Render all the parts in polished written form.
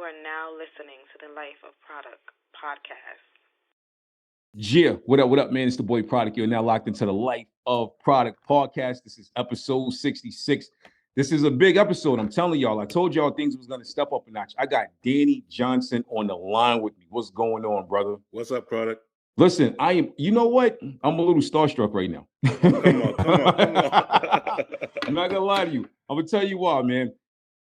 are now listening to the Life of Produk podcast. Yeah, what up, man? It's the boy Produk. You're now locked into the Life of Produk podcast. This is episode 66. This is a big episode. I'm telling y'all. I told y'all things was gonna step up a notch. I got Danny Johnson on the line with me. What's going on, brother? What's up, Produk? Listen, I am. You know what? I'm a little starstruck right now. Come on. I'm not gonna lie to you. I'm gonna tell you why, man.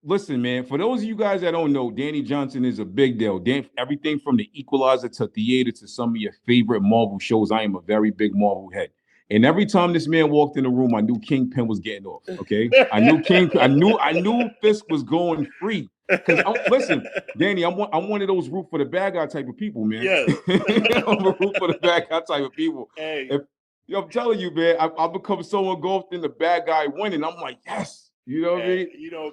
Listen, man, for those of you guys that don't know, Danny Johnson is a big deal. Everything from the Equalizer to theater to some of your favorite Marvel shows. I am a very big Marvel head. And every time this man walked in the room, I knew Kingpin was getting off. Okay. I knew Fisk was going free. Because listen, Danny, I'm one of those root for the bad guy type of people, man. Yes. I'm a root for the bad guy type of people. Hey. I'm telling you, man, I've become so engulfed in the bad guy winning. I'm like, yes. You know what I mean? You know,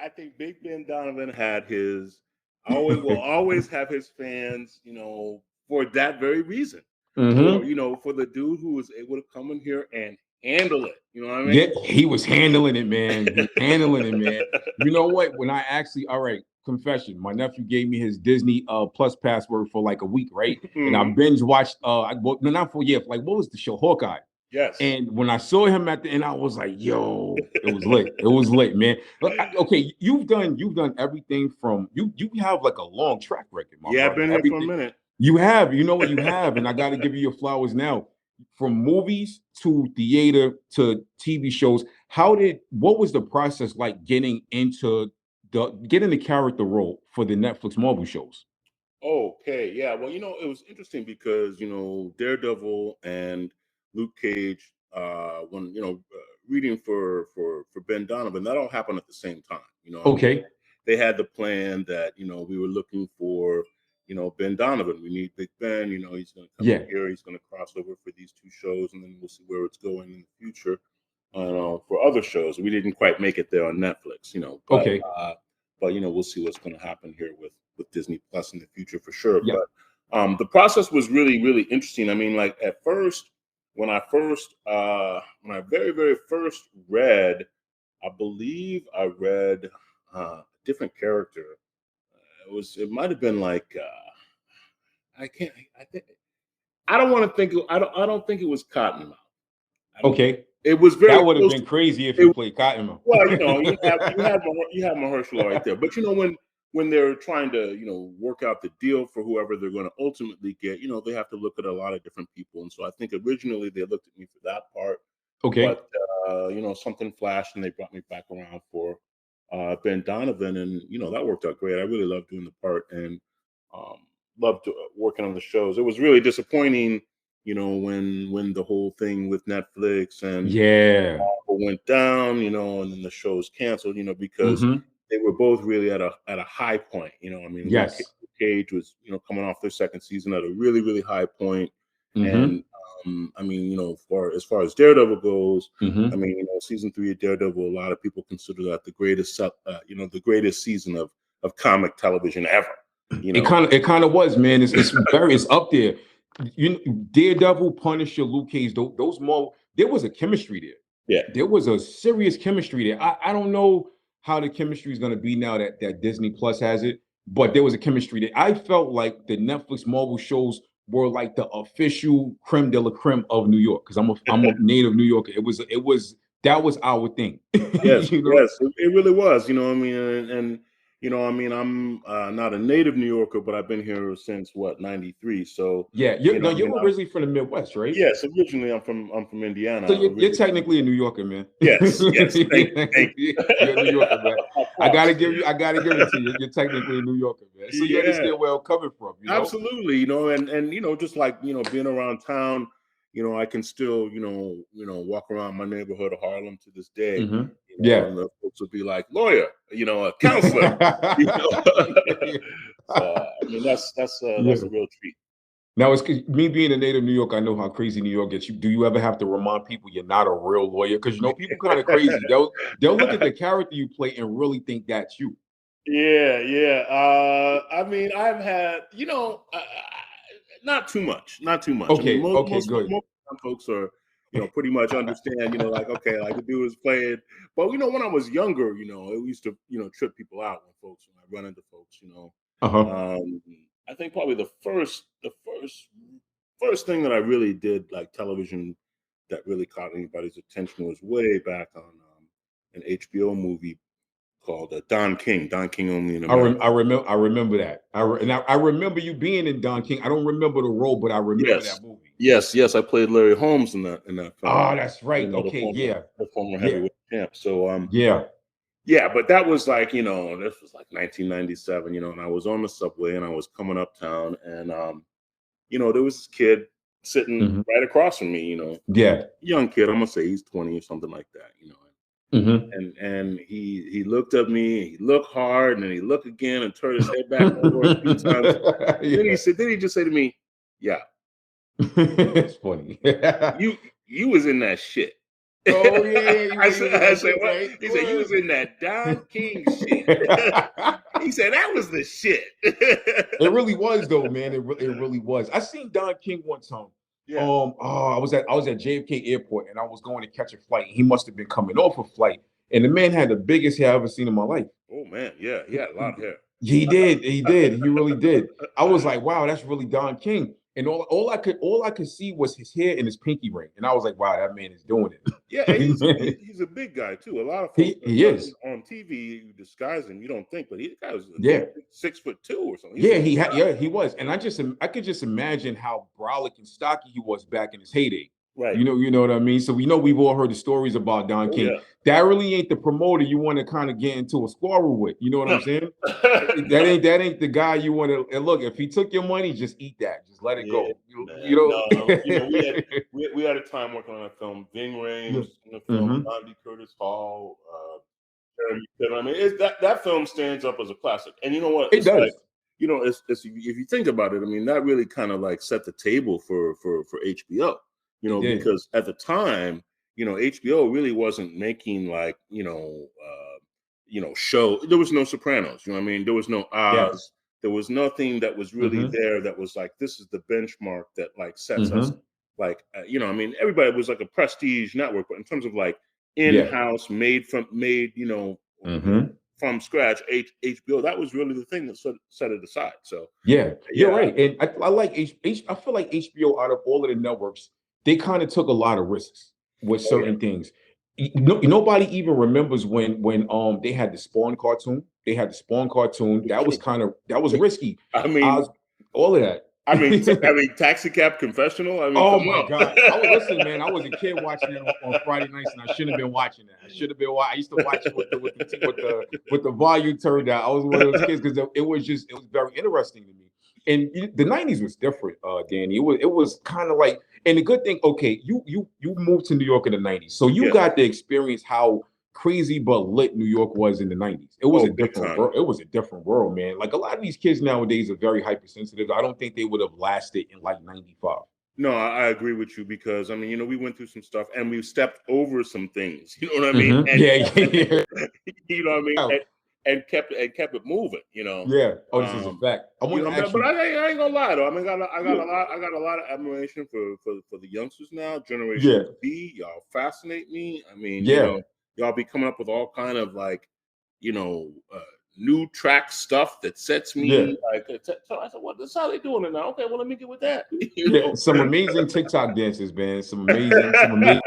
I think Big Ben Donovan had his will always have his fans, you know, for that very reason. Mm-hmm. For the dude who was able to come in here and handle it. You know what I mean? Yeah, he was handling it, man. You know what? When I actually, all right, confession, my nephew gave me his Disney Plus password for like a week, right? Mm-hmm. And I binge watched what was the show? Hawkeye. Yes. And when I saw him at the end, I was like, yo, it was lit. It was lit, man. Okay, you've done everything from you have like a long track record, my brother. I've been here for a minute. You have, you know what you have, and I got to give you your flowers now. From movies to theater to TV shows, what was the process like getting the character role for the Netflix Marvel shows? Okay, yeah. Well, it was interesting because Daredevil and Luke Cage, when reading for Ben Donovan, that all happened at the same time. Okay. I mean, they had the plan that we were looking for Ben Donovan. We need Big Ben. He's going to come in here. He's going to cross over for these two shows, and then we'll see where it's going in the future. For other shows, we didn't quite make it there on Netflix. But, okay. But we'll see what's going to happen here with Disney Plus in the future for sure. Yeah. But the process was really, really interesting. I mean, like at first, when I very, very first read, I believe I read a different character. It might have been like I don't think it was Cottonmouth. Okay. It was very. That would have been crazy if you played Cottonmouth. Well, you have Mahershala right there, but when they're trying to work out the deal for whoever they're going to ultimately get, they have to look at a lot of different people, and so I think originally they looked at me for that part. Okay. But something flashed and they brought me back around for Ben Donovan, and that worked out great. I really loved doing the part and loved working on the shows. It was really disappointing, when the whole thing with Netflix and went down, and then the show was canceled, because they were both really at a high point. I mean, yes, Cage was coming off their second season at a really, really high point. And I mean, as far as Daredevil goes, I mean, season 3 of Daredevil, a lot of people consider that the greatest season of comic television ever. It kind of was, man. It's up there. Daredevil, Punisher, Luke Cage, those more. There was a chemistry there. Yeah, there was a serious chemistry there. I don't know how the chemistry is going to be now that Disney Plus has it, but there was a chemistry there. I felt like the Netflix Marvel shows were like the official creme de la creme of New York, because I'm a native New Yorker. That was our thing. Yes, yes, it really was. I mean, and I mean, I'm not a native New Yorker, but I've been here since '93. So yeah, you're originally from the Midwest, right? Yes, originally I'm from Indiana. So you're technically a New Yorker, man. Yes. Thank you. You're a New Yorker, man. I gotta give it to you. You're technically a New Yorker, man. So you understand where I'm coming from. Absolutely, and just like being around town. I can still, walk around my neighborhood of Harlem to this day. And the folks would be like, lawyer, a counselor. So, I mean, that's a real treat. Now, it's me being a native New York. I know how crazy New York gets. Do you ever have to remind people you're not a real lawyer? Because people kind of crazy. They'll look at the character you play and really think that's you. Yeah. I mean, I've had, not too much. Okay, I mean, good. Most folks are, pretty much understand, like, okay, like the dude is playing. But, when I was younger, it used to, trip people out when I run into folks, I think probably the first thing that I really did, like television, that really caught anybody's attention was way back on an HBO movie called Don King. Don King Only in America. I remember that. I remember you being in Don King. I don't remember the role, but I remember that movie. Yes. I played Larry Holmes in that film. Oh, that's right. The former heavyweight champ. So but that was like, this was like 1997, and I was on the subway and I was coming uptown, and there was this kid sitting right across from me, young kid. I'm gonna say he's 20 or something like that, and he looked at me, he looked hard, and then he looked again and turned his head back over a few times. Then he just said to me, "Yeah, it's funny. you was in that shit." Oh yeah. I said, what? He said, "You was in that Don King shit." He said, "That was the shit." It really was, though, man. It really was. I seen Don King one time. Yeah. I was at JFK Airport, and I was going to catch a flight. He must have been coming off a flight, and the man had the biggest hair I ever seen in my life. Oh man, yeah, he had a lot of hair. He did. He really did. I was like, wow, that's really Don King. And all I could see was his hair and his pinky ring, and I was like, wow, that man is doing it. Yeah, he's a big guy too. A lot of folks he is on TV. You disguise him, you don't think, but he was 6'2" or something. He was, and I could just imagine how brolic and stocky he was back in his heyday. Right. You know what I mean? So we've all heard the stories about Don King. Yeah. That really ain't the promoter you want to kind of get into a quarrel with. You know what I'm saying? that ain't the guy you want to. And look, if he took your money, just eat that. Just let it go. We had a time working on a film. Ving Rhames in the film. Andy Curtis Hall. I mean, that film stands up as a classic. And you know what? It does. It's if you think about it, I mean, that really kind of like set the table for HBO. Because at the time, HBO really wasn't making like, show. There was no Sopranos. You know what I mean? There was no Oz. Yes. There was nothing that was really there that was like, this is the benchmark that like sets us. Like, I mean, everybody was like a prestige network, but in terms of like in-house, made from scratch, HBO, that was really the thing that set it aside. So you're right. And I like I feel like HBO, out of all of the networks, they kind of took a lot of risks with certain things. Nobody even remembers when they had the Spawn cartoon. That was risky. I mean, all of that. I mean, Taxi Cab Confessional. I mean, oh my God! Listen, man, I was a kid watching it on Friday nights, and I shouldn't have been watching that. I used to watch it with the volume turned down. I was one of those kids because it was very interesting to me. And the 90s was different, Danny. It was kind of like, and the good thing, okay, you moved to New York in the 90s, so you got to experience how crazy but lit New York was in the 90s. It was a different world. It was a different world, man. Like a lot of these kids nowadays are very hypersensitive. I don't think they would have lasted in like 95. No, I agree with you because I mean, we went through some stuff and we stepped over some things. You know what I mean? And, you know what I mean? And kept it moving, Yeah. Oh, this is a fact. But I ain't gonna lie though. I mean, I got a lot of admiration for the youngsters now. Generation B, y'all fascinate me. I mean, y'all be coming up with all kind of like, new track stuff that sets me like. So I said, "Well, that's how they doing it now." Okay, well, let me get with that. Some amazing TikTok dances, man. Some amazing. A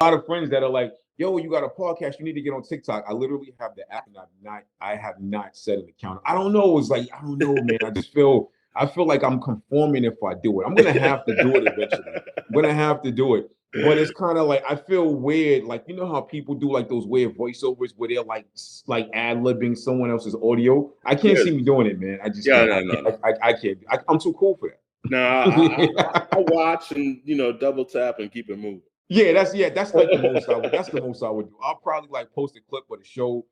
lot of friends that are like, yo, you got a podcast, you need to get on TikTok. I literally have the app and I have not set an account. I don't know. It's like, I don't know, man. I feel like I'm conforming if I do it. I'm gonna have to do it eventually. I'm gonna have to do it. But it's kind of like I feel weird. Like, you know how people do like those weird voiceovers where they're like ad-libbing someone else's audio? I can't see me doing it, man. I just I can't. I'm too cool for that. No, I watch and double tap and keep it moving. Yeah, that's like the most I would. That's the most I would do. I'll probably like post a clip of the show,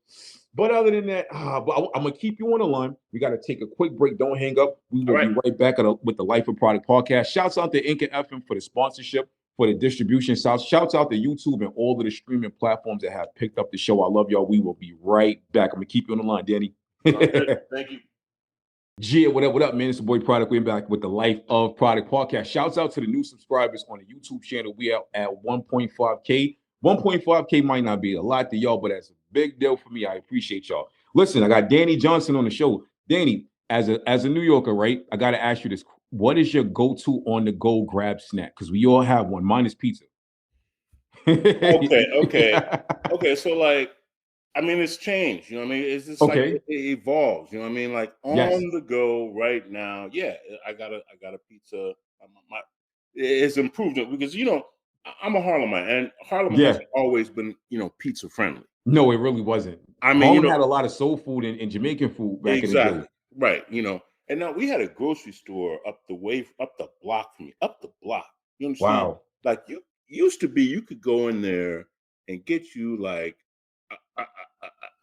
but other than that, but I'm gonna keep you on the line. We got to take a quick break. Don't hang up. We will be right back with the Life of Product podcast. Shouts out to Inca FM for the sponsorship, for the distribution. Shouts out to YouTube and all of the streaming platforms that have picked up the show. I love y'all. We will be right back. I'm gonna keep you on the line, Danny. Thank you. Yeah, what up, man? It's your boy Produk. We're back with the Life of Product podcast. Shouts out to the new subscribers on the YouTube channel. We are at 1.5K. 1.5K might not be a lot to y'all, but that's a big deal for me. I appreciate y'all. Listen, I got Danny Johnson on the show. Danny, as a New Yorker, right? I got to ask you this: what is your go-to on the go grab snack? Because we all have one. Mine is pizza. Okay. So like, I mean, it's changed. You know what I mean? It's just like Okay. it evolves. You know what I mean? Like Yes. on the go right now. Yeah, I got a pizza. It's improved because I'm a Harlemite, and Harlem Yeah. hasn't always been pizza friendly. No, it really wasn't. I mean, Harlem had a lot of soul food and Jamaican food back in the day. exactly right. And now we had a grocery store up the block from me, up the block. You understand? Wow. Like you used to be, you could go in there and get you like a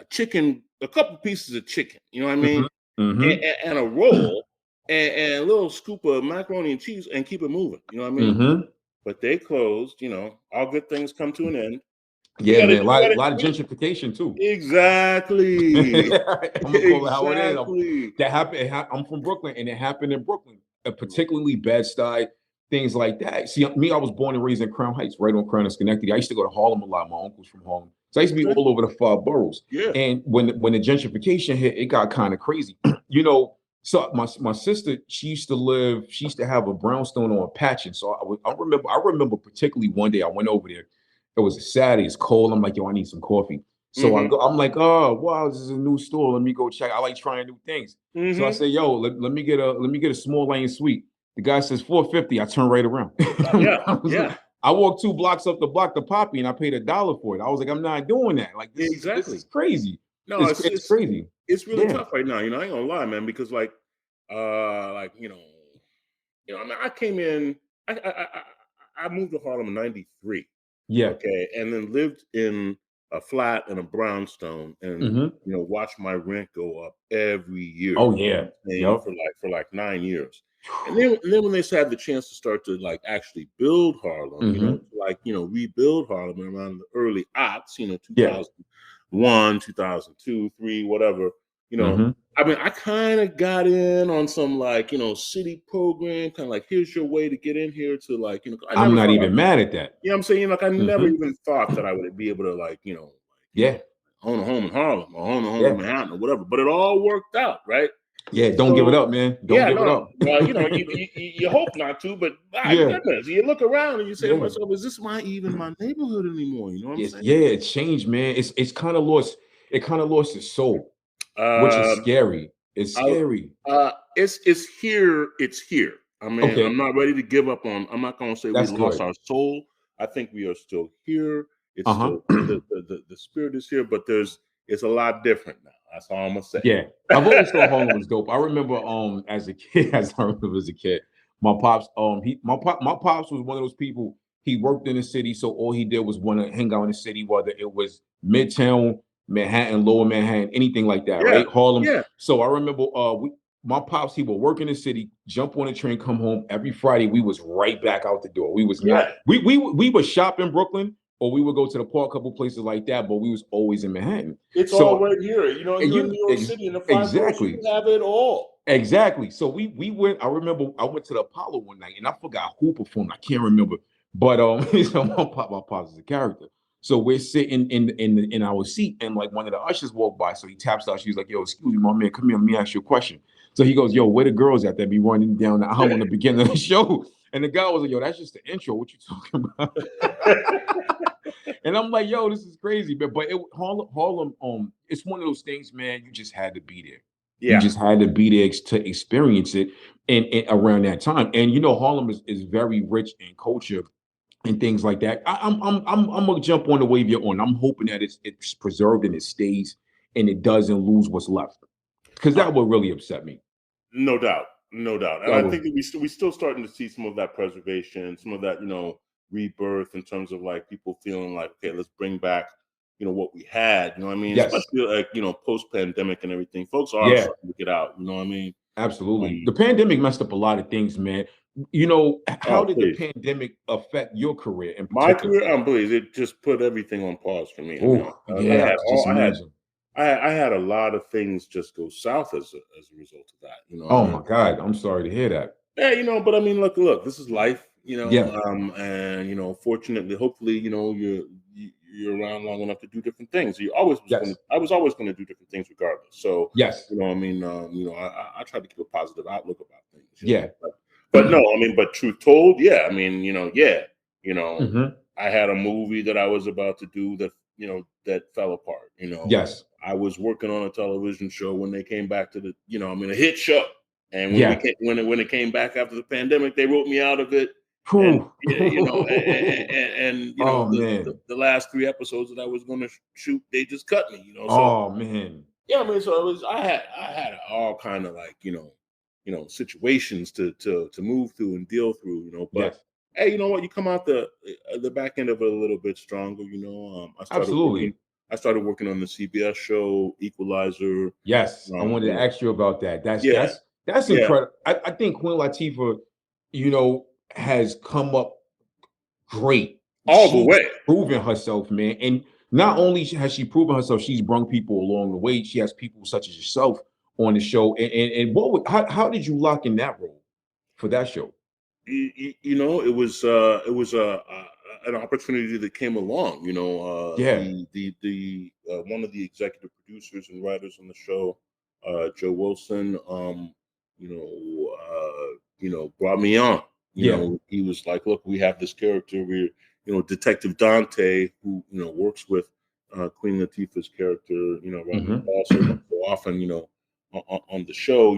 chicken, a couple pieces of chicken. You know what I mean? Mm-hmm. Mm-hmm. And a roll and a little scoop of macaroni and cheese and keep it moving. You know what I mean? Mm-hmm. But they closed. All good things come to an end. Yeah, man. A lot of gentrification too. Exactly. I'm gonna call it how it is. Exactly. That happened. I'm from Brooklyn, and it happened in Brooklyn, particularly Bed-Stuy, things like that. See, me, I was born and raised in Crown Heights, right on Crown and Schenectady. I used to go to Harlem a lot. My uncle's from Harlem, so I used to be Okay. all over the 5 boroughs. Yeah. And when the gentrification hit, it got kind of crazy. So my sister, she used to have a brownstone on Patchen. So I remember particularly one day I went over there. It was a Saturday. It's cold. I'm like, yo, I need some coffee. So Mm-hmm. I'm like, oh wow, this is a new store. Let me go check. I like trying new things. Mm-hmm. So I say, yo, let me get a small lane sweet. The guy says $4.50. I turn right around. Yeah. I walked 2 blocks up the block to Poppy, and I paid $1 for it. I was like, I'm not doing that. Like this is crazy. No, It's crazy. It's really tough right now. I ain't gonna lie, man, because like I mean, I came in. I moved to Harlem in '93. Yeah. Okay, and then lived in a flat in a brownstone, and watched my rent go up every year. Oh yeah, yep. For like 9 years, and then when they had the chance to start to like actually build Harlem, rebuild Harlem around the early aughts, 2001, 2002, 3, whatever. I mean, I kind of got in on some like, city program, kind of like, here's your way to get in here to like, I'm not even mad at that. You know what I'm saying? Like, I never even thought that I would be able to like, own a home in Harlem or own a home in Manhattan or whatever, but it all worked out, right? Yeah, don't give it up, man. Don't give it up. Well, you hope not to, but my goodness, you look around and you say to myself, is this even my neighborhood anymore? You know what I'm saying? Yeah, it changed, man. It's kind of lost. It kind of lost its soul, which is scary. It's scary. It's here. It's here. I mean, I'm not ready to give up on. I'm not going to say we lost our soul. I think we are still here. It's still the spirit is here, but it's a lot different now. That's all I'm gonna say. Yeah, I've always thought Harlem was dope. I remember as a kid, my pops my pops was one of those people. He worked in the city, so all he did was want to hang out in the city, whether it was Midtown, Manhattan, Lower Manhattan, anything like that, right? Harlem. Yeah. So I remember my pops, he would work in the city, jump on a train, come home every Friday. We was right back out the door. We was not. We would shop in Brooklyn. Or we would go to the park, a couple places like that, but we was always in Manhattan. It's all right here. You're in New York City in the 5 boroughs, you have it all. Exactly. So we went. I remember I went to the Apollo one night, and I forgot who performed. I can't remember, but so my pops is a character. So we're sitting in our seat, and like one of the ushers walked by. So he taps us. She's like, "Yo, excuse me, my man, come here. Let me ask you a question." So he goes, "Yo, where the girls at that be running down the aisle in the beginning of the show?" And the guy was like, "Yo, that's just the intro. What you talking about?" And I'm like, yo, this is crazy, but Harlem, it's one of those things, man. You just had to be there. Yeah. You just had to be there to experience it, and around that time. And Harlem is very rich in culture and things like that. I'm gonna jump on the wave you're on. I'm hoping that it's preserved and it stays, and it doesn't lose what's left, because that would really upset me. No doubt. And I think that we still starting to see some of that preservation, some of that rebirth in terms of like people feeling like, okay, let's bring back what we had, you know what I mean? Yes. Especially like post-pandemic and everything. Folks are starting to get out, you know what I mean? Absolutely. The pandemic messed up a lot of things, man. How did the pandemic affect your career in particular? My career, please, it just put everything on pause for me. I had a lot of things just go south as a result of that. Oh my God, I'm sorry to hear that. Yeah, but I mean, look, this is life. And fortunately, hopefully, you're around long enough to do different things. You always was Yes. going to. I was always going to do different things regardless. So Yes. you know, I mean, I try to keep a positive outlook about things. Yeah. But no, I mean, but truth told, yeah, I mean, Mhm. I had a movie that I was about to do that, that fell apart. Yes. I was working on a television show when they came back to a hit show. And when Yeah. when it came back after the pandemic, they wrote me out of it. And Whew. and Oh man. the last 3 episodes that I was going to shoot, they just cut me. So Oh man. yeah, I mean, so it was. I had all kind of like situations to move through and deal through. But Yes. hey, you know what? You come out the back end of it a little bit stronger. I started working. Absolutely. I started working on the CBS show Equalizer. Yes. I wanted You to know, ask you about that. yeah, That's yeah, incredible. I think Queen Latifah, has come up great. all the She's way. proven herself, man. And not only has she proven herself, she's brung people along the way. She has people such as yourself on the show. And how did you lock in that role for that show? It was an opportunity that came along. Yeah. The one of the executive producers and writers on the show, Joe Wilson, brought me on. Yeah. He was like, "Look, we have this character. Detective Dante, who works with Queen Latifah's character, around the Hmm. so often, on the show,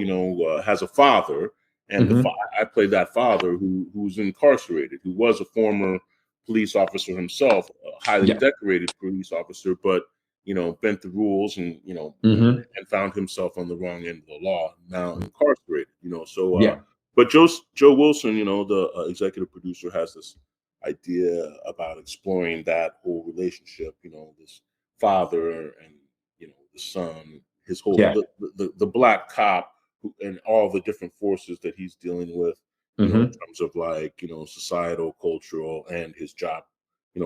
has a father." And Hmm. I played that father who's incarcerated, who was a former police officer himself, a highly Yeah. decorated police officer, but bent the rules and Hmm. and found himself on the wrong end of the law, now incarcerated. Yeah. But Joe Wilson, the executive producer, has this idea about exploring that whole relationship. This father and the son, his whole Yeah. the black cop and all the different forces that he's dealing with, in Hmm. terms of like, societal, cultural, and his job,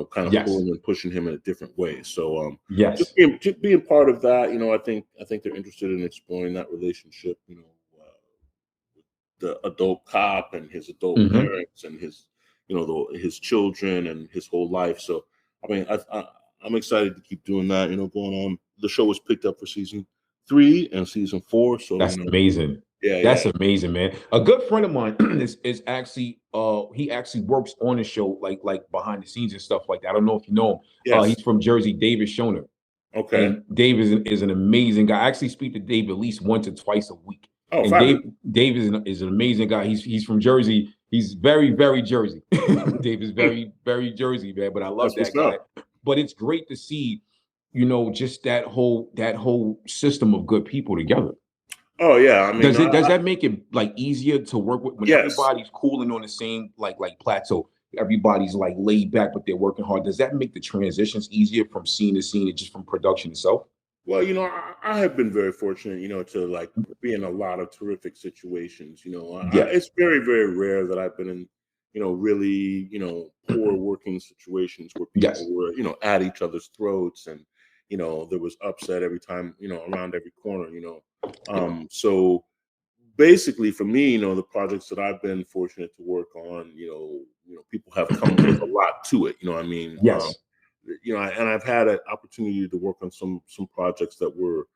kind of Yes. pulling and pushing him in a different way. So, Yes. just being part of that, I think they're interested in exploring that relationship, the adult cop and his adult Hmm. parents and his, his children and his whole life. So, I mean, I'm excited to keep doing that, going on. The show was picked up for season 3 and season 4. So, That's amazing. yeah, That's yeah. amazing, man. A good friend of mine is actually he actually works on the show like behind the scenes and stuff like that. I don't know if you know him. Yes. He's from Jersey, David Schoner. Okay. And Dave is an amazing guy. I actually speak to Dave at least once or twice a week. Oh, And fabulous. Dave is an amazing guy. He's from Jersey. He's very, very Jersey. Dave is very, very Jersey, man. But I love That's what's that guy. up. But it's great to see, just that whole system of good people together. Oh, yeah. I mean, Does that make it like easier to work with when yes. everybody's cooling on the same like plateau? Everybody's like laid back, but they're working hard. Does that make the transitions easier from scene to scene and just from production itself? Well, I have been very fortunate, to like be in a lot of terrific situations. Yeah. It's very, very rare that I've been in, really, poor working situations where Yes. people were, at each other's throats, and there was upset every time, around every corner. So basically for me, the projects that I've been fortunate to work on, people have come with a lot to it. I mean, Yes. and I've had an opportunity to work on some projects that were,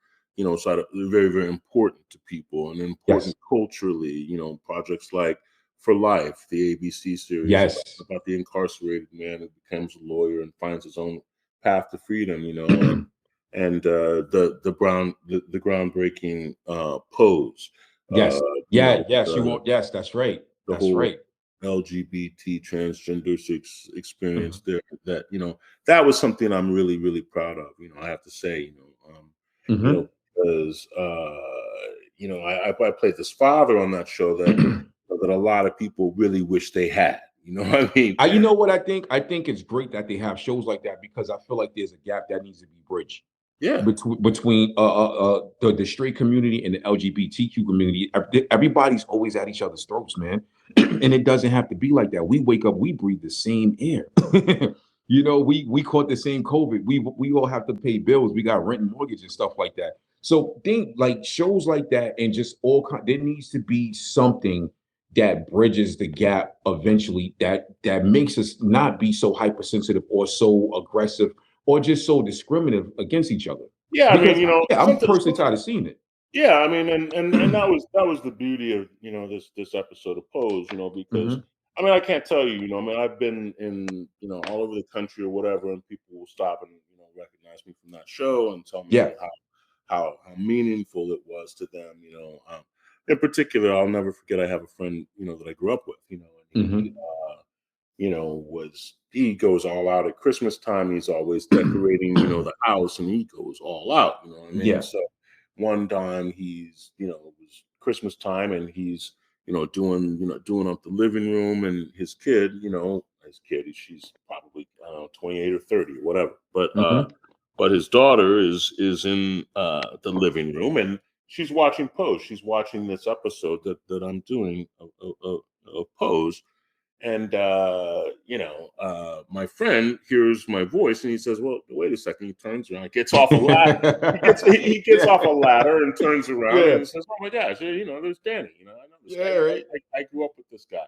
sort of very, very important to people and Yes. important culturally. Projects like For Life, the ABC series Yes. about the incarcerated man who becomes a lawyer and finds his own path to freedom. And the groundbreaking Pose. Yes. You Yeah. know, Yes. You won't. Yes. That's right. the That's whole right. LGBT transgender Mhm. experience there. That that was something I'm really, really proud of. I have to say, Mhm. because I played this father on that show that a lot of people really wish they had. What I mean? You know what I think? I think it's great that they have shows like that because I feel like there's a gap that needs to be bridged Yeah. between the straight community and the LGBTQ community. Everybody's always at each other's throats, man, and it doesn't have to be like that. We wake up, we breathe the same air. We caught the same COVID. We all have to pay bills. We got rent and mortgage and stuff like that. So think like shows like that, and just there needs to be something that bridges the gap eventually, that makes us not be so hypersensitive or so aggressive or just so discriminative against each other. Yeah, I mean, I'm personally tired of seeing it. Yeah, I mean, and that was the beauty of this episode of Pose, because I mean, I can't tell you, I mean, I've been in all over the country or whatever, and people will stop and recognize me from that show and tell me how meaningful it was to them. In particular, I'll never forget. I have a friend that I grew up with, and he goes all out at Christmas time. He's always decorating the house, and he goes all out. You know what I mean? Yeah. So one time he's it was Christmas time, and he's doing up the living room, and his kid, she's probably, I don't know, 28 or 30 or whatever, but his daughter is in the living room, and she's watching Pose. She's watching this episode that I'm doing of Pose. And my friend hears my voice, and he says, "Well, wait a second." He turns around, gets off a ladder. he gets off a ladder and turns around and says, "Oh my gosh, there's Danny. I know this guy. Right. I grew up with this guy."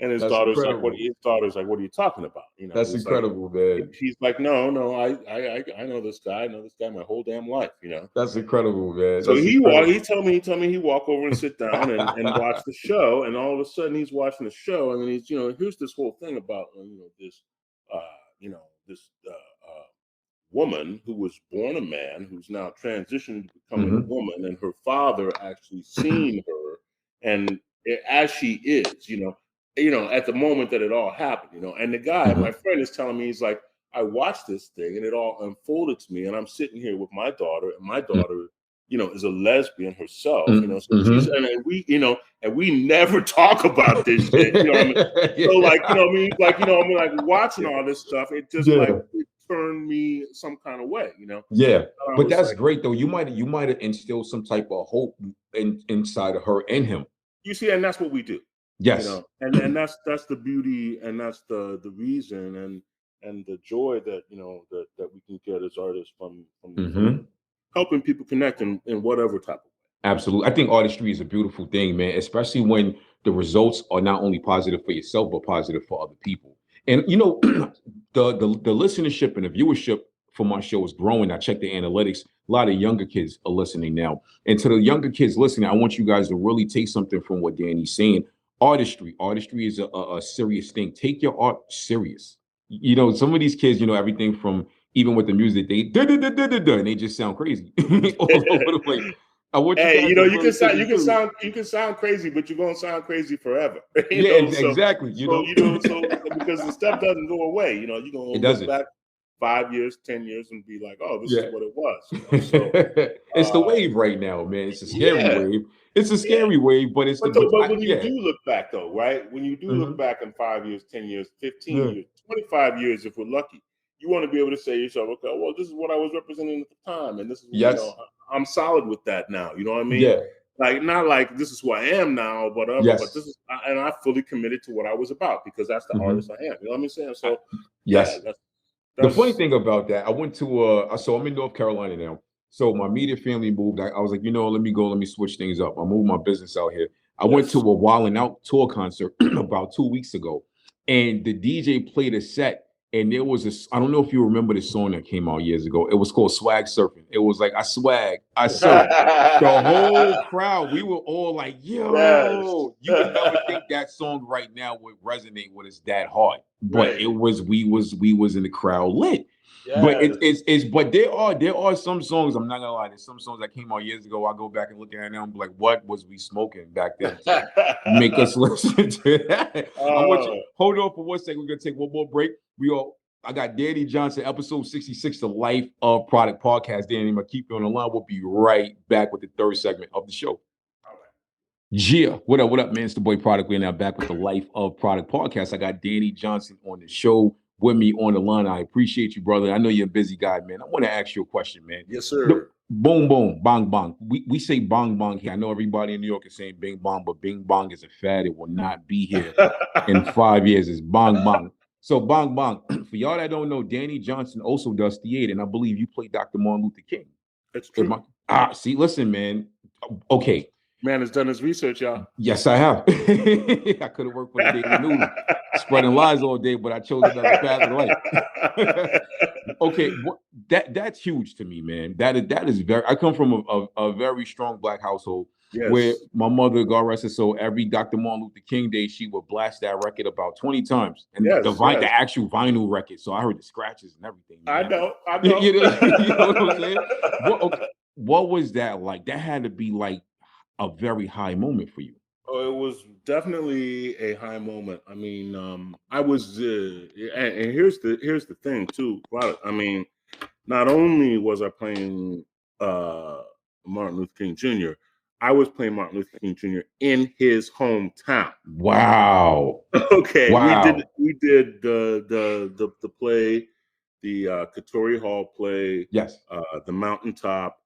And his daughter's like, "What are you talking about?" That's incredible, man. He's like, "No, I know this guy. I know this guy my whole damn life." That's incredible, man. So he told me he walk over and sit down and watch the show, and all of a sudden he's watching the show, and then he's here's this whole thing about this woman who was born a man, who's now transitioned to becoming a woman, and her father actually seen her, and as she is, at the moment that it all happened, and the guy, my friend, is telling me, he's like, I watched this thing and it all unfolded to me, and I'm sitting here with my daughter, and my daughter, is a lesbian herself, so she's, and we never talk about this shit, So I'm like watching all this stuff, it just it turned me some kind of way, Yeah, but that's great though. You might have instilled some type of hope inside of her and him. You see, and that's what we do. Yes, and that's the beauty, and that's the reason, and the joy that that we can get as artists from helping people connect in whatever type of way. Absolutely. I think artistry is a beautiful thing, man, especially when the results are not only positive for yourself, but positive for other people. And the listenership and the viewership for my show is growing. I check the analytics. A lot of younger kids are listening now. And to the younger kids listening, I want you guys to really take something from what Danny's saying. Artistry is a serious thing. Take your art serious. Some of these kids, everything from, even with the music, they and they just sound crazy all over the place. You can sound crazy, but you're gonna sound crazy forever. Exactly. Because the stuff doesn't go away. You're gonna look back 5 years, 10 years, and be like, "Oh, this is what it was." It's the wave right now, man. It's a scary wave. It's a scary wave, but it's but when you do look back, though, right? When you do look back in 5 years, 10 years, 15 years, 25 years, if we're lucky, you want to be able to say to yourself, "Okay, well, this is what I was representing at the time, and this is what, I'm solid with that now." You know what I mean? Yeah. Like, not like this is who I am now, but but this is, and I fully committed to what I was about, because that's the artist I am. You know what I'm saying? So yes. The funny thing about that, I went to so I'm in North Carolina now. So my immediate family moved. I was like, let me switch things up. I moved my business out here. I went to a Wildin' Out tour concert about 2 weeks ago, and the DJ played a set, and there was I don't know if you remember this song that came out years ago. It was called Swag Surfing. It was like, I swag, I surf. The whole crowd, we were all like, yo, you would never think that song right now would resonate with us that hard. But it was, we was in the crowd lit. Yes. But there are some songs, I'm not gonna lie, there's some songs that came out years ago. I go back and look at it now and be like, what was we smoking back then to make us listen to that? I want you, hold on for 1 second. We're gonna take one more break. I got Danny Johnson, episode 66, the Life of Product podcast. Danny, I'm gonna keep you on the line. We'll be right back with the third segment of the show. Yeah, what up, man? It's the boy Produk. We're now back with the Life of Product podcast. I got Danny Johnson on the show with me on the line. I appreciate you, brother. I know you're a busy guy, man. I want to ask you a question, man. Yes, sir. Boom, boom, bang, bang. We say bang, bang here. I know everybody in New York is saying bing, bang, but bing, bang is a fad. It will not be here in 5 years. It's bang, bang. So bang, bang. For y'all that don't know, Danny Johnson also does theater, and I believe you play Dr. Martin Luther King. That's true. See, listen, man. Okay. Man has done his research, y'all. Yes, I have. I could have worked for the Daily News, spreading lies all day, but I chose another path of life. Okay, that's huge to me, man. That is very. I come from a very strong black household where Yes. my mother, God rest her soul, every Dr. Martin Luther King Day, she would blast that record about 20 times, and Yes. the Yes. actual vinyl record. So I heard the scratches and everything, I man. know. I You, know. you know, you know what I'm saying? Okay, what was that like? That had to be like a very high moment for you. Oh, it was definitely a high moment. I mean, I was, and here's the thing too. Product. I mean, not only was I playing uh, Martin Luther King Jr., I was playing Martin Luther King Jr. in his hometown. Wow. Okay, Wow. we did the play, the Katori Hall play, Yes. the Mountaintop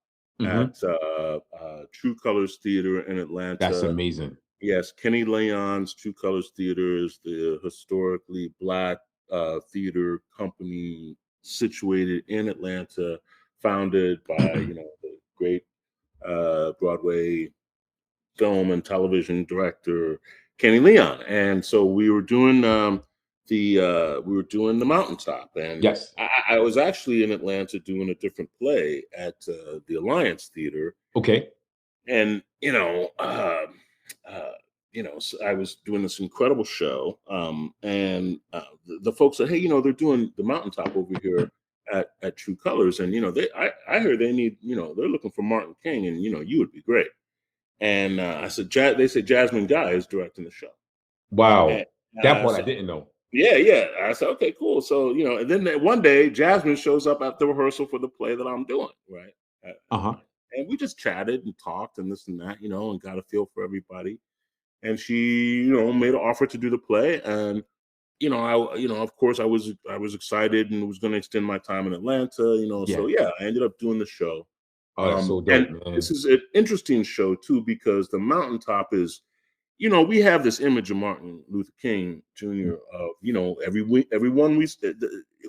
Hmm. at True Colors Theater in That's Atlanta. amazing. Yes, Kenny Leon's True Colors Theater is the historically black theater company situated in Atlanta, founded by the great Broadway film and television director Kenny Leon. And so we were doing the Mountaintop, and Yes. I was actually in Atlanta doing a different play at the Alliance Theater, Okay. and so I was doing this incredible show, and the folks said, "Hey, they're doing the Mountaintop over here at True Colors, and I heard they need, they're looking for Martin King, and you would be great." And I said, they said Jasmine Guy is directing the show, and Wow. That I part I said, didn't know. "Yeah, yeah." I said, "Okay, cool." So and then one day Jasmine shows up at the rehearsal for the play that I'm doing, right? Uh-huh. And we just chatted and talked and this and that, and got a feel for everybody. And she, made an offer to do the play, and of course, I was excited and was going to extend my time in Atlanta, Yeah. so yeah, I ended up doing the show. Oh, that's so And dope, this man. is an interesting show too, because the Mountaintop is, we have this image of Martin Luther King Jr. of, everyone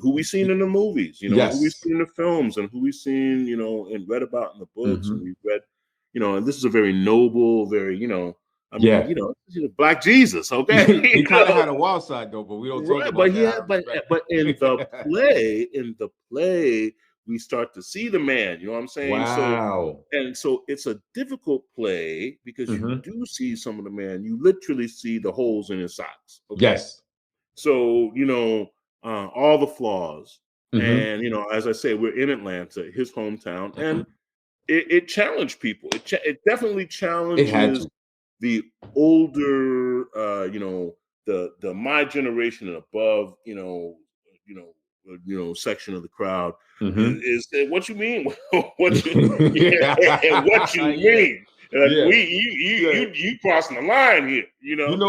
who we seen in the movies, who we Yes. seen in the films, and who we seen, and read about in the books, and Hmm. we read, and this is a very noble, very, I mean, Yeah. Black Jesus, okay, He kind of had a wild side though, but we don't talk right? about But that yeah, out of respect. but in the play, we start to see the man. You know what I'm saying? So Wow. and so it's a difficult play because you Hmm. do see some of the man. You literally see the holes in his socks. Okay, Yes. so all the flaws, Hmm. and as I say, we're in Atlanta, his hometown, and it challenged people. It definitely It had challenges to. the older, the my generation and above, section of the crowd Hmm. is what you mean, what you what you Yeah. mean. Like Yeah. Yeah. you crossing the line here,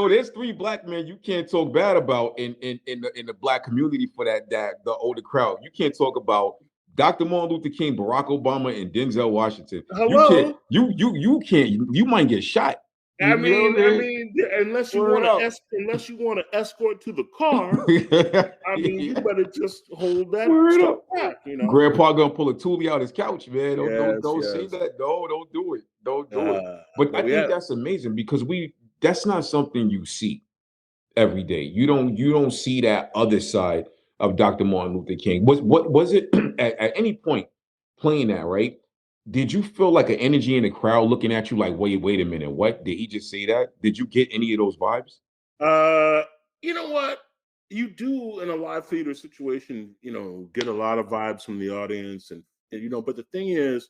There's three black men you can't talk bad about in the black community for that the older crowd. You can't talk about Dr. Martin Luther King, Barack Obama, and Denzel Washington. You can't. Hello. You can't. You might get shot. I You know mean, what I unless you Word want to up. unless you want to escort to the car, I mean, you better just hold that Word stuff up. back. Grandpa gonna pull a toolie out his couch, man. Yes, Don't say yes. that. No, don't do it. Don't do it. But But I we think had that's amazing because that's not something you see every day. You don't see that other side of Dr. Martin Luther King. What was it at any point playing that, right? Did you feel like an energy in the crowd looking at you like, wait a minute, what? Did he just say that? Did you get any of those vibes? uh you know what? You do in a live theater situation, get a lot of vibes from the audience, and but the thing is,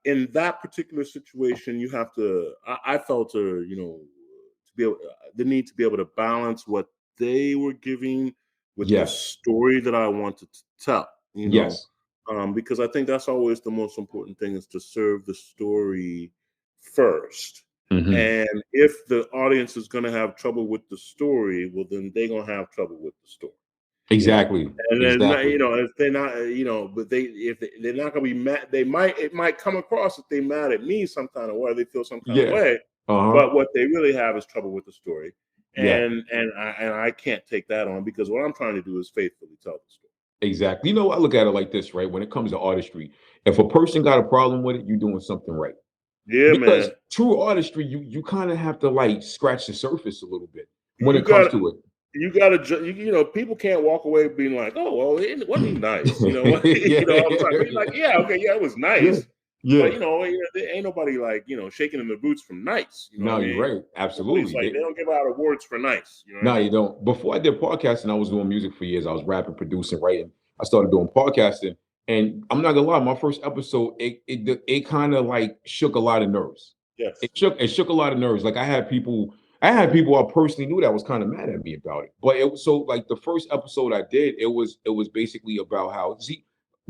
in that particular situation, you have to I felt to be able the need to be able to balance what they were giving with the Yes. story that I wanted to tell, Yes. because I think that's always the most important thing, is to serve the story first. Hmm. And if the audience is going to have trouble with the story, well, then they're going to have trouble with the story, you know. Exactly. And then, Exactly. if they're not, but they're not going to be mad, it might come across that they're mad at me some kind of way, they feel some kind of Yeah. way, Uh-huh. but what they really have is trouble with the story, Yeah. and I can't take that on, because what I'm trying to do is faithfully tell the story. Exactly. I look at it like this, right? When it comes to artistry, if a person got a problem with it, you're doing something right. Yeah, Because man. true artistry, you kind of have to like scratch the surface a little bit when You it comes got to it. You gotta, people can't walk away being like, "Oh, well, wasn't he nice?" You know, all the time. They're like, "Yeah, okay, yeah, it was nice." Yeah. But there ain't nobody like shaking in the boots from nice. You know No, what I you're mean? right. Nobody's Absolutely. like they don't give out awards for nice. You know what No, I mean? you don't. Before I did podcasting, I was doing music for years. I was rapping, producing, writing. I started doing podcasting, and I'm not gonna lie, my first episode, it kind of like shook a lot of nerves. Yes. It shook a lot of nerves. Like I had people I personally knew that was kind of mad at me about it. But it was so like the first episode I did, it was basically about how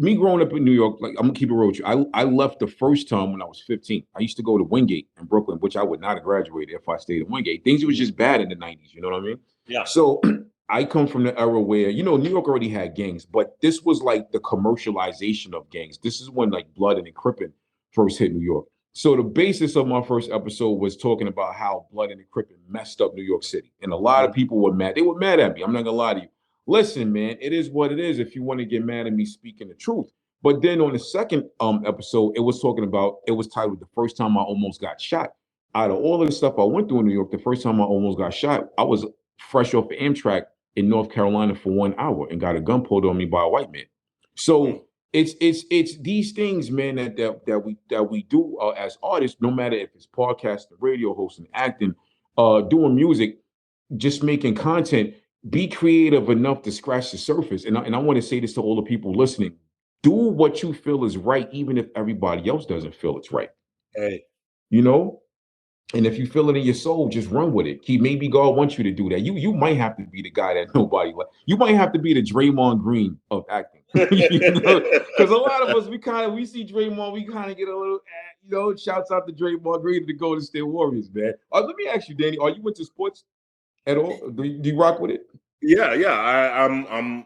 me growing up in New York, like I'm gonna keep it real with you. I left the first time when I was 15. I used to go to Wingate in Brooklyn, which I would not have graduated if I stayed in Wingate. Things was just bad in the 90s, you know what I mean? Yeah. So I come from the era where, New York already had gangs, but this was like the commercialization of gangs. This is when like Blood and Crippin first hit New York. So the basis of my first episode was talking about how Blood and Crippin messed up New York City. And a lot of people were mad. They were mad at me. I'm not gonna lie to you. Listen, man, it is what it is if you want to get mad at me speaking the truth. But then on the second episode, it was titled The First Time I Almost Got Shot. Out of all of the stuff I went through in New York, the first time I almost got shot, I was fresh off the Amtrak in North Carolina for 1 hour and got a gun pulled on me by a white man. So it's these things, man, that we do as artists, no matter if it's podcasting, radio hosting, acting, doing music, just making content. Be creative enough to scratch the surface. And I want to say this to all the people listening: do what you feel is right, even if everybody else doesn't feel it's right. Hey. And if you feel it in your soul, just run with it. Maybe God wants you to do that. You might have to be the guy that nobody like. You might have to be the Draymond Green of acting. Because a lot of us, we see Draymond, we kind of get a little, shouts out to Draymond Green to the Golden State Warriors, man. Let me ask you, Danny, are you into sports at all? Do you rock with it? Yeah. I'm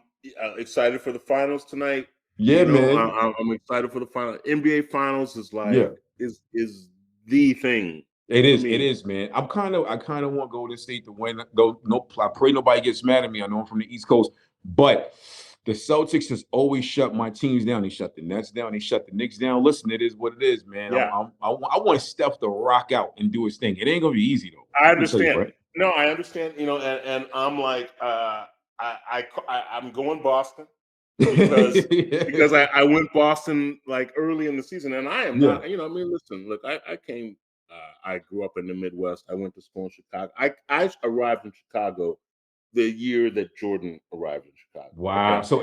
excited for the finals tonight. Yeah, man. I'm excited for the final. NBA finals is like is the thing. It is, man. I kind of want Golden State to win. I pray nobody gets mad at me. I know I'm from the East Coast, but the Celtics has always shut my teams down. They shut the Nets down. They shut the Knicks down. Listen, it is what it is, man. Yeah. I want Steph to rock out and do his thing. It ain't gonna be easy though. I understand. Right? No, I understand. And I'm like, I'm going Boston because I went Boston like early in the season, and I am not. Listen, look, I came. I grew up in the Midwest. I went to school in Chicago. I arrived in Chicago the year that Jordan arrived in Chicago. Wow. Okay? So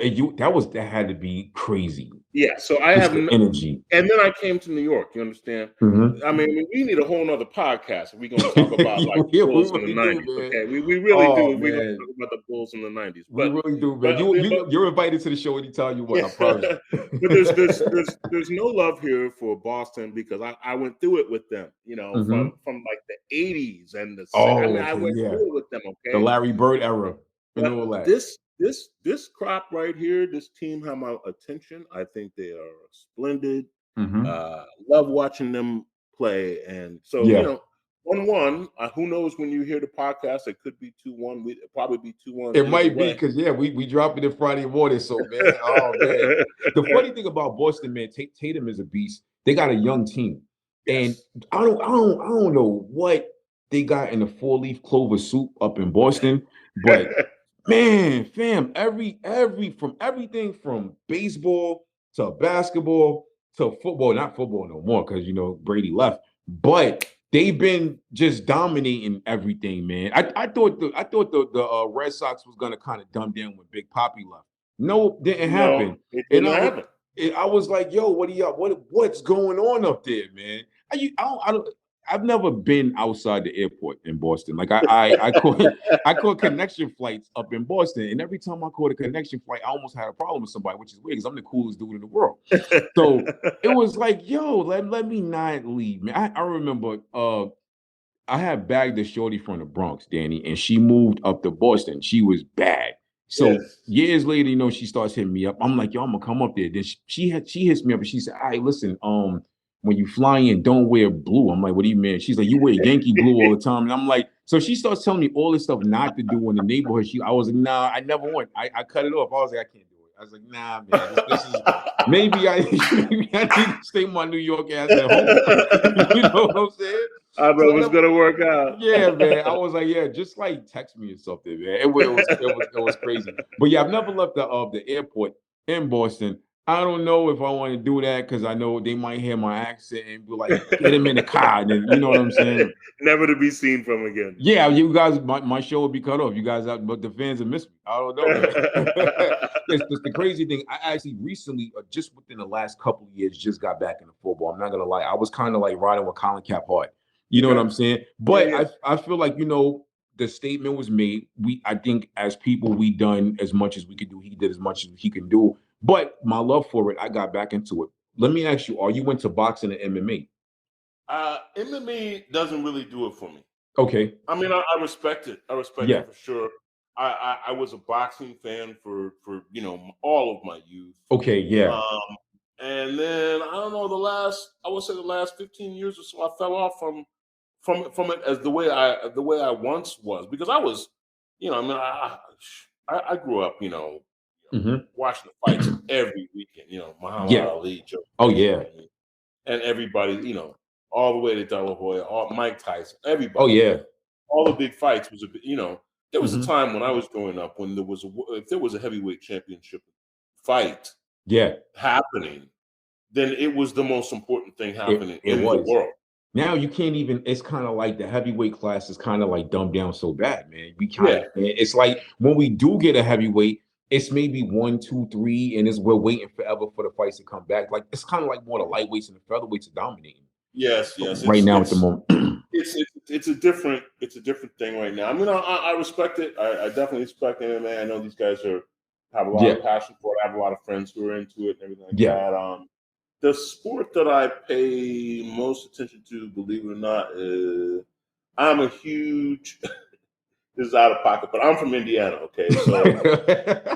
that had to be crazy. Yeah. So I have energy. And then I came to New York. You understand? Mm-hmm. I mean, we need a whole nother podcast if we're going to talk about like the Bulls in the 90s. Okay. We really do. We're going to talk about the Bulls in the 90s. We really do, man. You're invited to the show anytime you want. I promise. But there's no love here for Boston because I went through it with them, from like the 80s and the I went through it with them, okay? The Larry Bird era and all that. This crop right here, this team have my attention. I think they are splendid. Mm-hmm. Love watching them play. And so, 1-1. Who knows when you hear the podcast? It could be 2-1. It'll probably be 2-1. It might be because we dropped it in Friday morning. So man, oh man. The funny thing about Boston, man, Tatum is a beast. They got a young team, and I don't know what they got in the 4-leaf clover soup up in Boston, but man, fam, everything from baseball to basketball to football, not football no more because Brady left, but they've been just dominating everything, man. I thought the Red Sox was gonna kind of dumb down when Big Papi left. No, didn't happen. It didn't happen. I was like, yo, what's going on up there, man? I've never been outside the airport in Boston. Like I caught connection flights up in Boston, and every time I caught a connection flight, I almost had a problem with somebody, which is weird because I'm the coolest dude in the world. So it was like, yo, let me not leave, man. I remember I had bagged a shorty from the Bronx, Danny, and she moved up to Boston. She was bad. So years later, she starts hitting me up. I'm like, yo, I'm gonna come up there. Then she hits me up and she said, all right, listen, when you fly in, don't wear blue. I'm like, what do you mean? She's like, you wear Yankee blue all the time. And I'm like, so she starts telling me all this stuff not to do in the neighborhood. I was like, nah, I never went. I cut it off. I was like, I can't do it. I was like, nah, man, this is maybe I need to stay my New York ass at home. You know what I'm saying? I bet it was gonna work out. Yeah, man. I was like, yeah, just like text me or something, man. It was crazy. But yeah, I've never left the airport in Boston. I don't know if I want to do that because I know they might hear my accent and be like, get him in the car. And then, you know what I'm saying? Never to be seen from again. Yeah, you guys, my show will be cut off. You guys, but the fans will miss me. I don't know, man. It's the crazy thing. I actually recently, just within the last couple of years, just got back into football. I'm not gonna lie. I was kind of like riding with Colin Cap hard. You know what I'm saying? But Yeah. I feel like, the statement was made. I think as people, we done as much as we could do. He did as much as he can do. But my love for it, I got back into it. Let me ask you, are you into boxing and MMA? MMA doesn't really do it for me. Okay. I mean, I respect it. I respect it for sure. I was a boxing fan for all of my youth. Okay, yeah. And then I don't know, I would say the last 15 years or so, I fell off from it as the way I once was, because I was, I mean, I grew up, watching the fights every weekend, Muhammad Ali, Joe. Oh yeah. And everybody, all the way to De La Hoya, Mike Tyson, everybody. Oh yeah. All the big fights was there was a time when I was growing up when if there was a heavyweight championship fight happening, then it was the most important thing happening in the world. Now you can't even, it's kind of like the heavyweight class is kind of like dumbed down so bad, man. It's like when we do get a heavyweight, it's maybe 1, 2, 3, and we're waiting forever for the fights to come back. Like it's kind of like more the lightweights and the featherweights are dominating. Yes. Right now at the moment. It's a different thing right now. I mean, I respect it. I definitely respect MMA. I know these guys have a lot of passion for it. I have a lot of friends who are into it and everything like that. The sport that I pay most attention to, believe it or not, is I'm a huge. This is out of pocket, but I'm from Indiana. Okay, so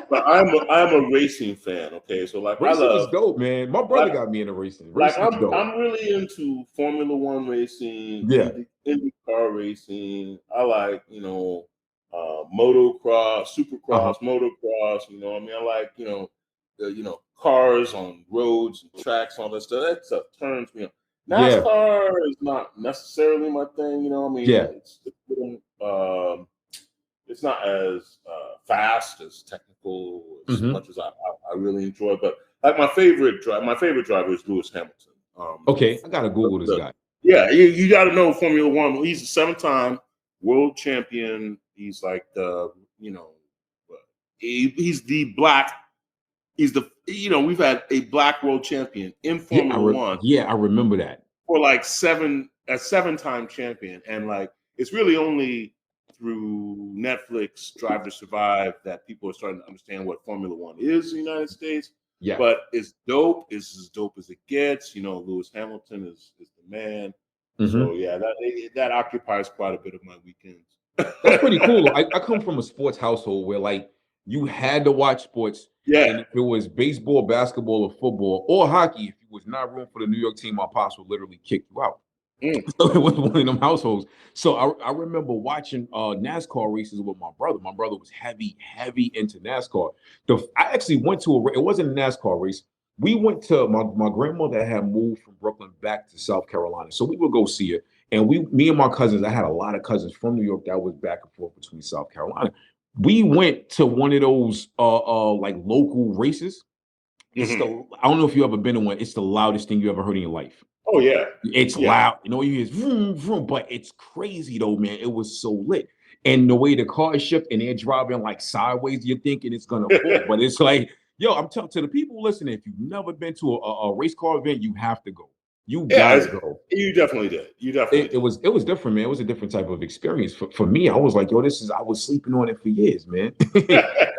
but I'm a racing fan. Okay, so like racing is dope, man. My brother got me into racing. I'm really into Formula One racing. Indy car racing. I like motocross, supercross, motocross. I mean, I like cars on roads and tracks, all that stuff. That stuff turns me on. NASCAR is not necessarily my thing. I mean, it's not as fast, as technical, as much as I really enjoy. But like my favorite driver is Lewis Hamilton. Okay, I gotta Google this guy. Yeah, you got to know Formula One. He's a 7-time world champion. He's like he's the black. We've had a black world champion in Formula One. Yeah, I remember that. For like a 7-time champion, and like it's really only through Netflix Drive to Survive that people are starting to understand what Formula One is in the United States. Yeah. But it's dope. It's as dope as it gets. Lewis Hamilton is the man. So yeah, that occupies quite a bit of my weekends. That's pretty cool. I come from a sports household where like you had to watch sports. Yeah. And if it was baseball, basketball, or football, or hockey, if it was not room for the New York team, my pops would literally kick you out. So it was one of them households. So I remember watching NASCAR races with my brother. My brother was heavy into NASCAR. I actually went to it wasn't a NASCAR race. We went to my grandmother had moved from Brooklyn back to South Carolina. So we would go see her. And me and my cousins, I had a lot of cousins from New York that was back and forth between South Carolina. We went to one of those like local races. I don't know if you ever been to one. It's the loudest thing you ever heard in your life. Oh yeah, it's loud. You hear is vroom, vroom, but it's crazy though, man. It was so lit, and the way the car shift and they're driving like sideways, you're thinking it's gonna fall, but it's like, yo, I'm telling to the people listening, if you've never been to a race car event, you have to go. You gotta go. You definitely did. It was different, man. It was a different type of experience for me. I was like, yo, I was sleeping on it for years, man.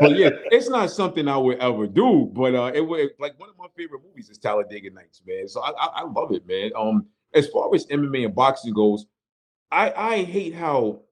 But yeah, it's not something I would ever do. But it was like one of my favorite movies is Talladega Nights, man. So I love it, man. As far as MMA and boxing goes, I hate how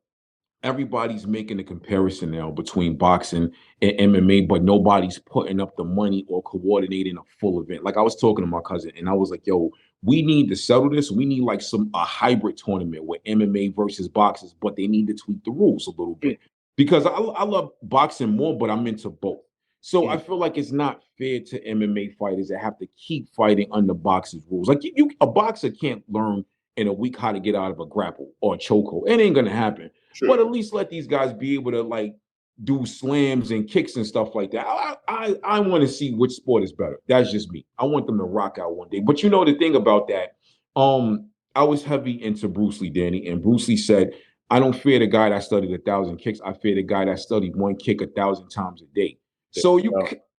everybody's making a comparison now between boxing and MMA, but nobody's putting up the money or coordinating a full event. Like I was talking to my cousin and I was like, yo, we need to settle this. We need like a hybrid tournament with MMA versus boxers, but they need to tweak the rules a little bit because I love boxing more, but I'm into both. So I feel like it's not fair to MMA fighters that have to keep fighting under boxers' rules. Like a boxer can't learn in a week how to get out of a grapple or a chokehold. It ain't gonna happen. Sure. But at least let these guys be able to like do slams and kicks and stuff like that. I want to see which sport is better. That's just me. I want them to rock out one day. But you know the thing about that, I was heavy into Bruce Lee, Danny, and Bruce Lee said, I don't fear the guy that studied 1,000 kicks. I fear the guy that studied one kick 1,000 times a day. So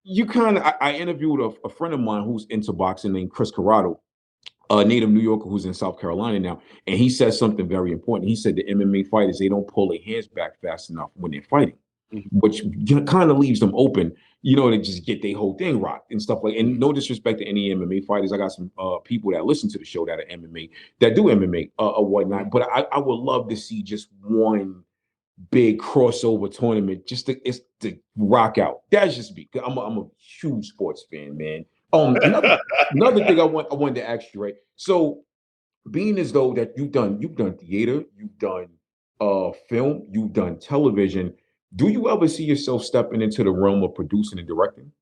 you kind of, I interviewed a friend of mine who's into boxing named Chris Corrado, a native New Yorker who's in South Carolina now, and he said something very important. He said the MMA fighters, they don't pull their hands back fast enough when they're fighting, which kind of leaves them open, you know, to just get their whole thing rocked and stuff like. And no disrespect to any MMA fighters, I got some people that listen to the show that are MMA, that do MMA or whatnot. But I would love to see just one big crossover tournament just to rock out. That's just me. I'm a huge sports fan, man. Another thing I wanted to ask you, right? So being as though that you've done theater, you've done film, you've done television, do you ever see yourself stepping into the realm of producing and directing?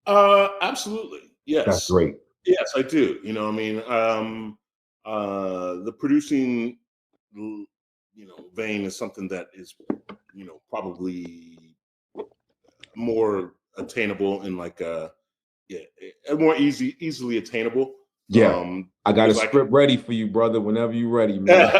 Absolutely. Yes. That's great. Yes, I do. You know, I mean, the producing, vein is something that is, probably more attainable and like more easily attainable. Yeah, I got a script ready for you, brother. Whenever you're ready, man,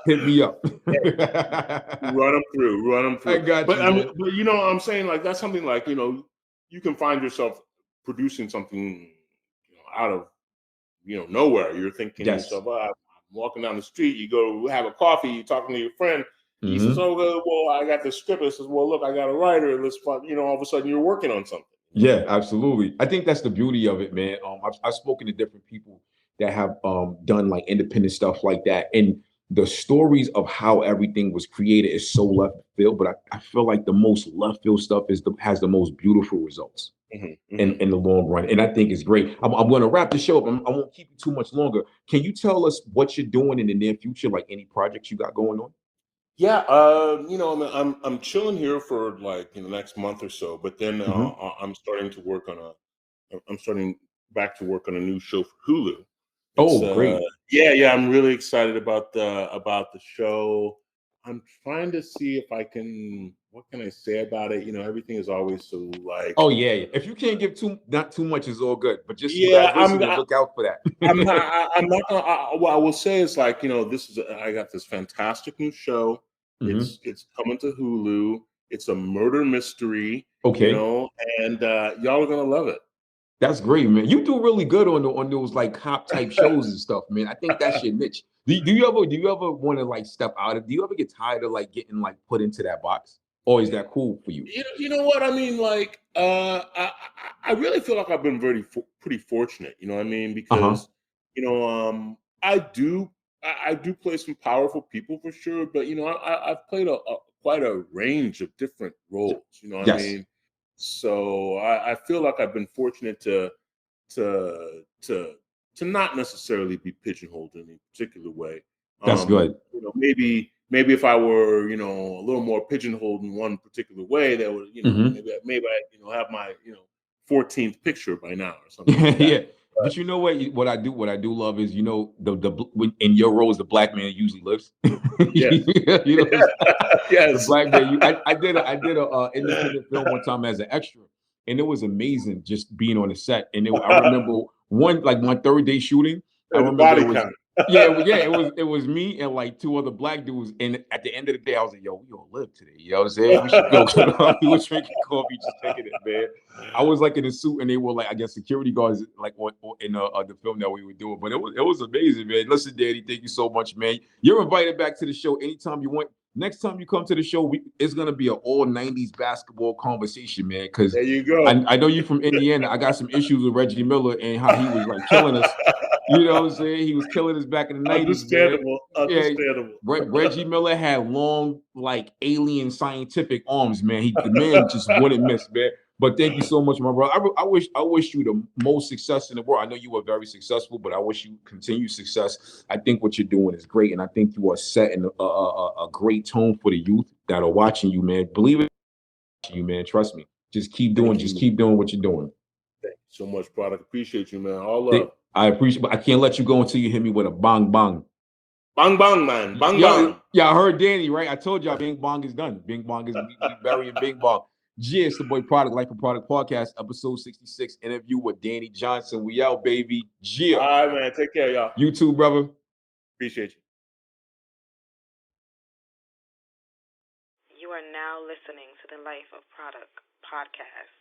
hit me up. Run them through. I got you. But I'm saying like that's something like you can find yourself producing something out of nowhere. You're thinking to yourself, I'm walking down the street. You go have a coffee. You're talking to your friend. He says, "Oh, well, I got the script." He says, "Well, look, I got a writer. Let's all of a sudden you're working on something." Yeah, absolutely. I think that's the beauty of it, man. I've spoken to different people that have done like independent stuff like that, and the stories of how everything was created is so left field. But I feel like the most left field stuff has the most beautiful results in the long run, and I think it's great. I'm going to wrap the show up. I won't keep you too much longer. Can you tell us what you're doing in the near future, like any projects you got going on? Yeah, I'm chilling here for like the next month or so, but then I'm starting back to work on a new show for Hulu. Great! Yeah, I'm really excited about the show. I'm trying to see if I can. What can I say about it? Everything is always so like. Oh yeah. If you can't give not too much, is all good. But just you guys listening, look out for that. I'm not gonna. What I will say is like I got this fantastic new show. It's coming to Hulu. It's a murder mystery. Okay. And y'all are gonna love it. That's great, man. You do really good on those like cop type shows and stuff, man. I think that's your niche. Do you ever want to like step out of? Do you ever get tired of like getting like put into that box, or is that cool for you? You know what I mean? Like, I really feel like I've been pretty fortunate. You know what I mean? Because I do play some powerful people for sure, but I've played quite a range of different roles. You know what I mean? So I feel like I've been fortunate to not necessarily be pigeonholed in a particular way. That's good. Maybe if I were a little more pigeonholed in one particular way, that would maybe I have my 14th picture by now or something. Like that. Yeah. But you know what I do love is the in your roles the black man usually lives. Yes. Yes. The black man. I did a independent film one time as an extra, and it was amazing just being on the set. And I remember my third day shooting. I remember it was me and like two other black dudes. And at the end of the day, I was like, "Yo, we gonna live today." You know what I'm saying? We should go. We were drinking coffee, just taking it, man. I was like in a suit, and they were like, I guess, security guards, like in the film that we were doing. But it was amazing, man. Listen, Danny, thank you so much, man. You're invited back to the show anytime you want. Next time you come to the show, it's gonna be an all '90s basketball conversation, man. Because there you go. I know you from Indiana. I got some issues with Reggie Miller and how he was like killing us. You know what I'm saying? He was killing us back in the 90s. Understandable. Reggie Miller had long, like alien scientific arms, man. The man just wouldn't miss, man. But thank you so much, my brother. I wish you the most success in the world. I know you were very successful, but I wish you continued success. I think what you're doing is great, and I think you are setting a great tone for the youth that are watching you, man. Believe it, you, man. Trust me. Just keep doing what you're doing. Thank you so much, Produk. Appreciate you, man. All love. I appreciate, but I can't let you go until you hit me with a bang bang. Bang bang, man. Bang bang. Yeah, I heard Danny, right? I told y'all Bing Bong is done. Bing Bong is we burying Bing Bong. Yeah, it's the boy Produk, Life of Produk Podcast, episode 66, interview with Danny Johnson. We out, baby. Yeah. All right, man. Take care, y'all. You too, brother. Appreciate you. You are now listening to the Life of Produk podcast.